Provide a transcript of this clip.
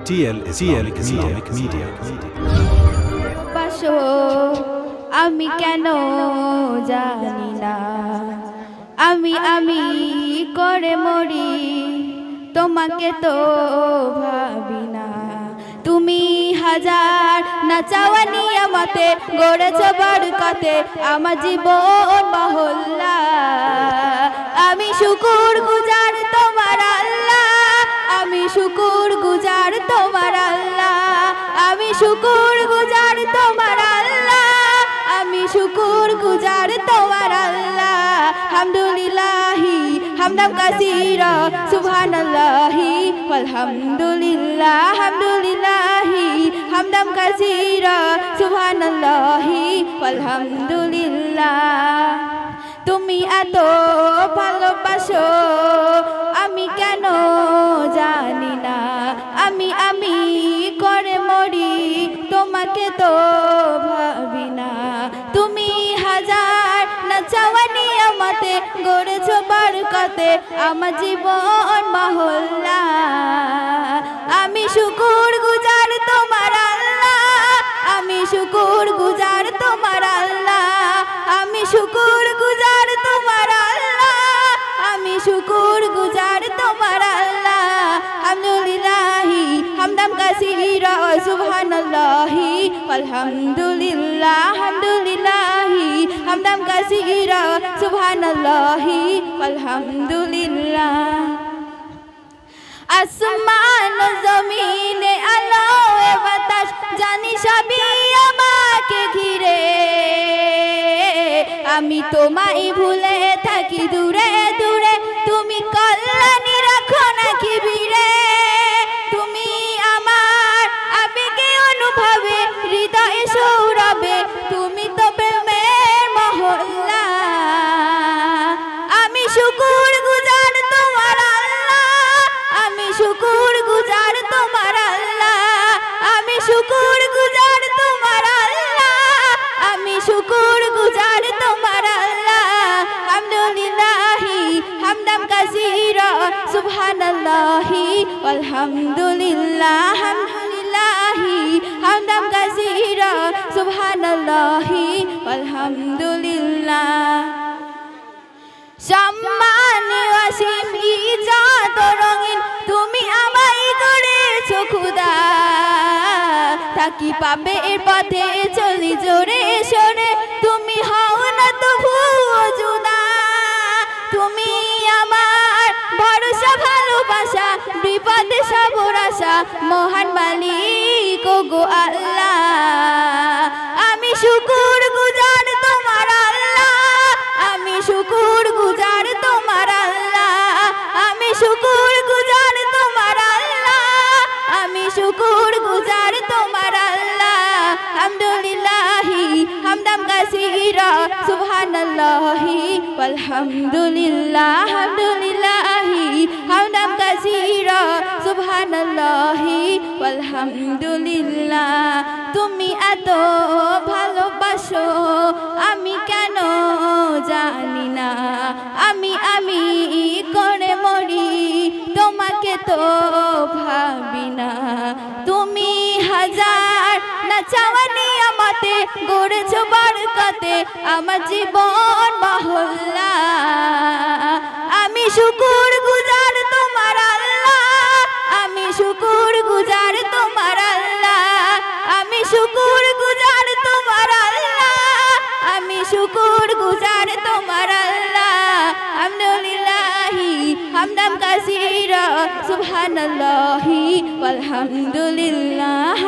Islamic Media. পাশো আমি কেন জানি না, আমি করে মরি, তোমাকে তো ভাবি না। তুমি হাজার না চাওয়া নিয়ামতে গড়েছ বরকতে আমার জীবন মহল্লা। আমি শুকুর গুজার তোমার আল্লাহ, আমি শুকুর গুজার তোমার আল্লাহ, আমি শুকুর গুজার তোমার আল্লাহ, আমি শুকুর গুজার তোমার আল্লাহ। হামদুলিল্লাহি হামদাম কাসীরা সুবহানাল্লাহি ওয়ালহামদুলিল্লাহ, হামদুলিল্লাহি হামদাম কাসীরা সুবহানাল্লাহি ওয়ালহামদুলিল্লাহ। তুমি এত ভালোবাসো আমি কেন জানি না, আমি করে মরি, তোমাকে তো ভাবি না। তুমি হাজার না চাওয়া নিয়ামতে গড়েছ বরকতে আমার জীবন মহল্লা। আমি শুকুর গুজার তোমার আল্লাহ, আমি শুকুর গুজার তোমার আল্লাহ, আমি শুকুর গুজার তোমার আল্লাহ, আমি শুকুর গুজার তোমার আল্লাহ। হামদুলিল্লাহি হামদাম কাসীরা সুবহানাল্লাহি ওয়ালহামদুলিল্লাহ, হামদুলিল্লাহি হামদাম কাসীরা সুবহানাল্লাহি ওয়ালহামদুলিল্লাহ। আসমান জমিনে আলো বাতাস জানি সবই আমাকে ঘিরে, আমি তোমায় ভুলে থাকি দূরে দূরে, তুমি কল্যাণী রাখো নাকি ভিড়ে। তুমি আমার আবেগে অনুভবে হৃদয়ে সৌরভে, তুমি তো প্রেমের মহল্লা। আমি শুকুর গুজার তোমার আল্লাহ, আমি শুকুর গুজার তোমার আল্লাহ, আমি শুকুর গুজার তোমার আল্লাহ, আমি শুকুর গুজার তোমার আল্লাহ। হামদুলিল্লাহি হামদাম কাসীরা সুবহানাল্লাহি ওয়ালহামদুলিল্লাহ, হামদুলিল্লাহি হামদাম কাসীরা সুবহানাল্লাহি ওয়ালহামদুলিল্লাহ। সম্মান অসীম ইজ্জত রঙিন তুমি আমায় গড়েছো খোদা, থাকি পাবে এর পথে চলি জোরে সরে, তুমি হও না তবু জুদা। তুমি আমার ভরসা ভালোবাসা বিপদে সবর আশা, মহান মালিক গো আল্লাহ। আমি শুকুর গুজার তোমার আল্লাহ, আমি শুকুর গুজার তোমার আল্লাহ, আমি শুকুর গুজার তোমার আল্লাহ, আমি শুকুর গুজার তোমার আল্লাহ। হামদুলিল্লাহি হামদাম কাসীরা সুবহানাল্লাহি ওয়ালহামদুলিল্লাহ, হামদুলিল্লাহি হামদাম কাসীরা সুবহানাল্লাহি ওয়ালহামদুলিল্লাহ। তুমি এত ভালোবাসো আমি কেন জানি না, আমি করে মরি, তোমাকে তো ভাবি না। তুমি হাজার না চাওয়া নিয়ামতে গড়েছ বরকতে আমার জীবন মহল্লা। আমি শুকুর গুজার তোমার আল্লাহ, আমি শুকুর গুজার তোমার আল্লাহ, আমি শুকুর গুজার তোমার আল্লাহ, আমি শুকুর গুজার তোমার আল্লাহ। হামদুলিল্লাহি হামদাম কাসীরা সুবহানাল্লাহি ওয়ালহামদুলিল্লাহ,